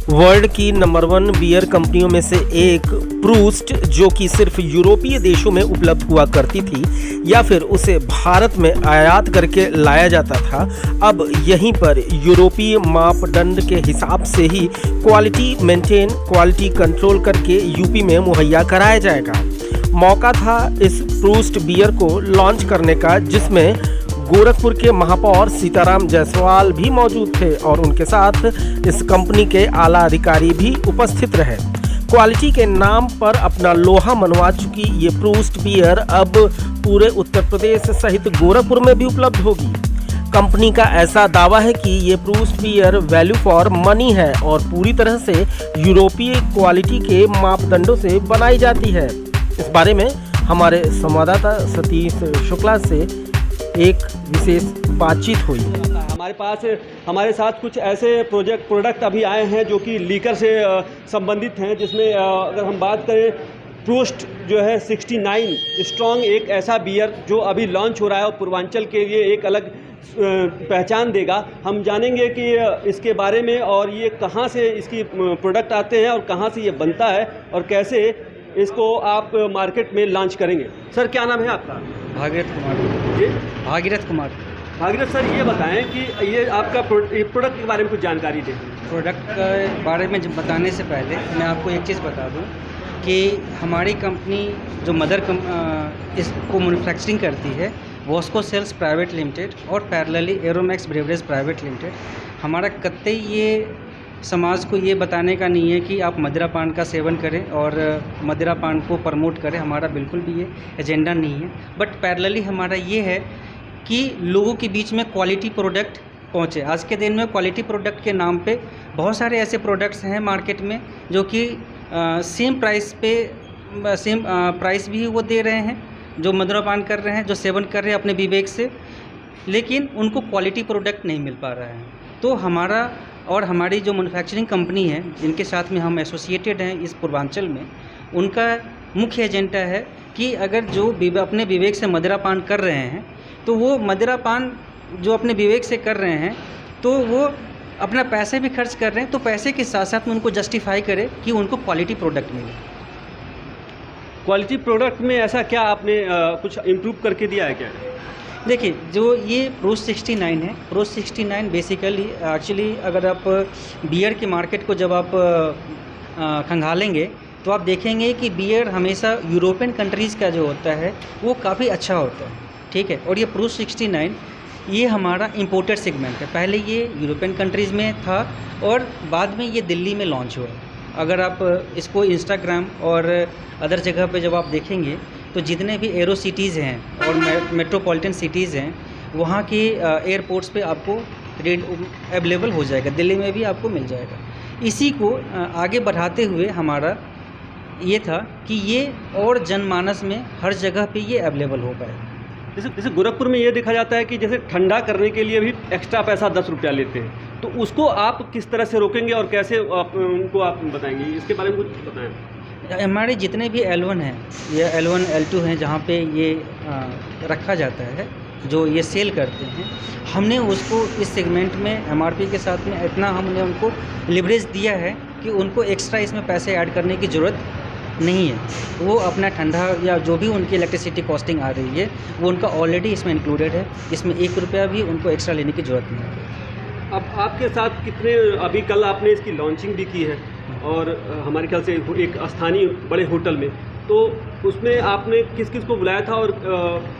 World की number 1 beer कंपनियों में से एक प्रूस्ट, जो कि सिर्फ यूरोपीय देशों में उपलब्ध हुआ करती थी या फिर उसे भारत में आयात करके लाया जाता था, अब यहीं पर यूरोपीय मापदंड के हिसाब से ही क्वालिटी मेंटेन, क्वालिटी कंट्रोल करके यूपी में मुहैया कराया जाएगा। मौका था इस प्रूस्ट बियर को लॉन्च करने का, जिसमें गोरखपुर के महापौर सीताराम जायसवाल भी मौजूद थे और उनके साथ इस कंपनी के आला अधिकारी भी उपस्थित रहे। क्वालिटी के नाम पर अपना लोहा मनवा चुकी ये प्रूस्ट बियर अब पूरे उत्तर प्रदेश सहित गोरखपुर में भी उपलब्ध होगी। कंपनी का ऐसा दावा है कि ये Proost beer value for money है और पूरी तरह से यूरोपीय क्वालिटी के मापदंडों से बनाई जाती है। इस बारे में हमारे संवाददाता सतीश शुक्ला से एक विशेष बातचीत हुई। हमारे साथ कुछ ऐसे प्रोडक्ट अभी आए हैं जो कि लीकर से संबंधित हैं, जिसमें अगर हम बात करें, प्रूस्ट जो है 69 स्ट्रॉन्ग एक ऐसा बियर जो अभी लॉन्च हो रहा है और पूर्वांचल के लिए एक अलग पहचान देगा। हम जानेंगे कि इसके बारे में और ये कहाँ से इसकी प्रोडक्ट आते हैं और कहाँ से ये बनता है और कैसे इसको आप मार्केट में लॉन्च करेंगे। सर, क्या नाम है आपका? भागीरथ कुमार जी। भागीरथ कुमार। भागीरथ सर, ये बताएं कि ये आपका प्रोडक्ट के बारे में कुछ जानकारी दें। प्रोडक्ट के बारे में बताने से पहले मैं आपको एक चीज़ बता दूं कि हमारी कंपनी जो इसको मैन्युफैक्चरिंग करती है, वॉस्को सेल्स प्राइवेट लिमिटेड और पैरेलली एरोमैक्स ब्रेवरेज प्राइवेट लिमिटेड। हमारा कतई ये समाज को ये बताने का नहीं है कि आप मदिरा पान का सेवन करें और मदिरा पान को प्रमोट करें, हमारा बिल्कुल भी ये एजेंडा नहीं है। बट पैरेलली हमारा ये है कि लोगों के बीच में क्वालिटी प्रोडक्ट पहुँचे। आज के दिन में क्वालिटी प्रोडक्ट के नाम पे बहुत सारे ऐसे प्रोडक्ट्स हैं मार्केट में जो कि सेम प्राइस भी वो दे रहे हैं, जो मदिरा पान कर रहे हैं, जो सेवन कर रहे हैं अपने विवेक से, लेकिन उनको क्वालिटी प्रोडक्ट नहीं मिल पा रहा है। तो हमारा और हमारी जो मैन्युफैक्चरिंग कंपनी है, जिनके साथ में हम एसोसिएटेड हैं इस पूर्वांचल में, उनका मुख्य एजेंडा है कि अगर जो अपने विवेक से मदिरा पान कर रहे हैं, तो वो मदिरा पान जो अपने विवेक से कर रहे हैं, तो वो अपना पैसे भी खर्च कर रहे हैं, तो पैसे के साथ साथ में उनको जस्टिफाई करे कि उनको क्वालिटी प्रोडक्ट मिले। क्वालिटी प्रोडक्ट में ऐसा क्या आपने कुछ इम्प्रूव करके दिया है क्या? देखिए, जो ये प्रूस्ट 69 है, प्रूस्ट 69 बेसिकली एक्चुअली अगर आप बियर के मार्केट को जब आप खंगालेंगे तो आप देखेंगे कि बियर हमेशा यूरोपियन कंट्रीज़ का जो होता है वो काफ़ी अच्छा होता है, ठीक है। और ये प्रूस्ट 69 ये हमारा इंपोर्टेड सेगमेंट है। पहले ये यूरोपियन कंट्रीज़ में था और बाद में ये दिल्ली में लॉन्च हुआ। अगर आप इसको इंस्टाग्राम और अदर जगह पे जब आप देखेंगे तो जितने भी एरो सिटीज़ हैं और मेट्रोपॉलिटन सिटीज़ हैं, वहाँ के एयरपोर्ट्स पे आपको अवेलेबल हो जाएगा। दिल्ली में भी आपको मिल जाएगा। इसी को आगे बढ़ाते हुए हमारा ये था कि ये और जनमानस में हर जगह पे ये अवेलेबल हो पाए। जैसे गोरखपुर में ये देखा जाता है कि जैसे ठंडा करने के लिए भी एक्स्ट्रा पैसा 10 रुपया लेते हैं, तो उसको आप किस तरह से रोकेंगे और कैसे उनको आप बताएंगे? इसके बारे में कुछ बताएं। हमारे जितने भी L1 हैं, ये L1 L2 हैं, जहाँ पे ये रखा जाता है, जो ये सेल करते हैं, हमने उसको इस सेगमेंट में MRP के साथ में इतना हमने उनको लिवरेज दिया है कि उनको एक्स्ट्रा इसमें पैसे ऐड करने की ज़रूरत नहीं है। वो अपना ठंडा या जो भी उनकी इलेक्ट्रिसिटी कॉस्टिंग आ रही है, वो उनका ऑलरेडी इसमें इंक्लूडेड है। इसमें 1 रुपया भी उनको एक्स्ट्रा लेने की ज़रूरत नहीं है। अब आपके साथ कितने, अभी कल आपने इसकी लॉन्चिंग भी की है और हमारे ख्याल से एक स्थानीय बड़े होटल में, तो उसमें आपने किस किस को बुलाया था और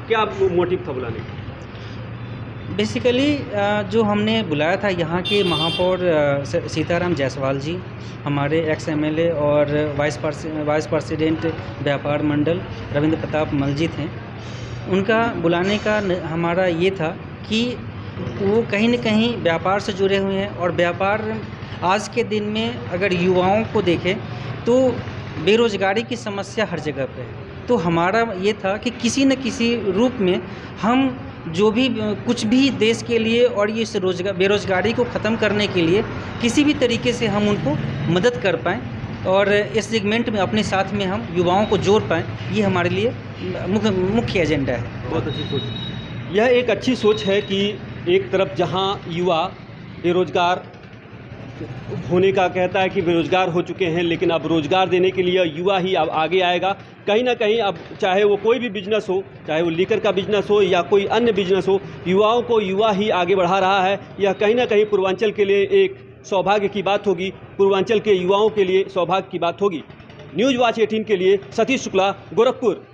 क्या मोटिव था बुलाने का? बेसिकली जो हमने बुलाया था यहाँ के महापौर सीताराम जायसवाल जी, हमारे एक्स MLA और वाइस प्रेसिडेंट व्यापार मंडल रविंद्र प्रताप मल जी थे। उनका बुलाने का हमारा ये था कि वो कहीं न कहीं व्यापार से जुड़े हुए हैं और व्यापार आज के दिन में अगर युवाओं को देखें तो बेरोज़गारी की समस्या हर जगह पे है। तो हमारा ये था कि किसी न किसी रूप में हम जो भी कुछ भी देश के लिए और ये बेरोज़गारी को ख़त्म करने के लिए किसी भी तरीके से हम उनको मदद कर पाएँ और इस सेगमेंट में अपने साथ में हम युवाओं को जोड़ पाएँ, ये हमारे लिए मुख्य एजेंडा है। बहुत अच्छी सोच। यह एक अच्छी सोच है कि एक तरफ जहां युवा बेरोज़गार होने का कहता है कि बेरोज़गार हो चुके हैं, लेकिन अब रोज़गार देने के लिए युवा ही अब आगे आएगा। कहीं ना कहीं अब चाहे वो कोई भी बिजनेस हो, चाहे वो लीकर का बिजनेस हो या कोई अन्य बिजनेस हो, युवाओं को युवा ही आगे बढ़ा रहा है। यह कहीं ना कहीं पूर्वांचल के लिए एक सौभाग्य की बात होगी, पूर्वांचल के युवाओं के लिए सौभाग्य की बात होगी। न्यूज़ वॉच 18 के लिए सतीश शुक्ला, गोरखपुर।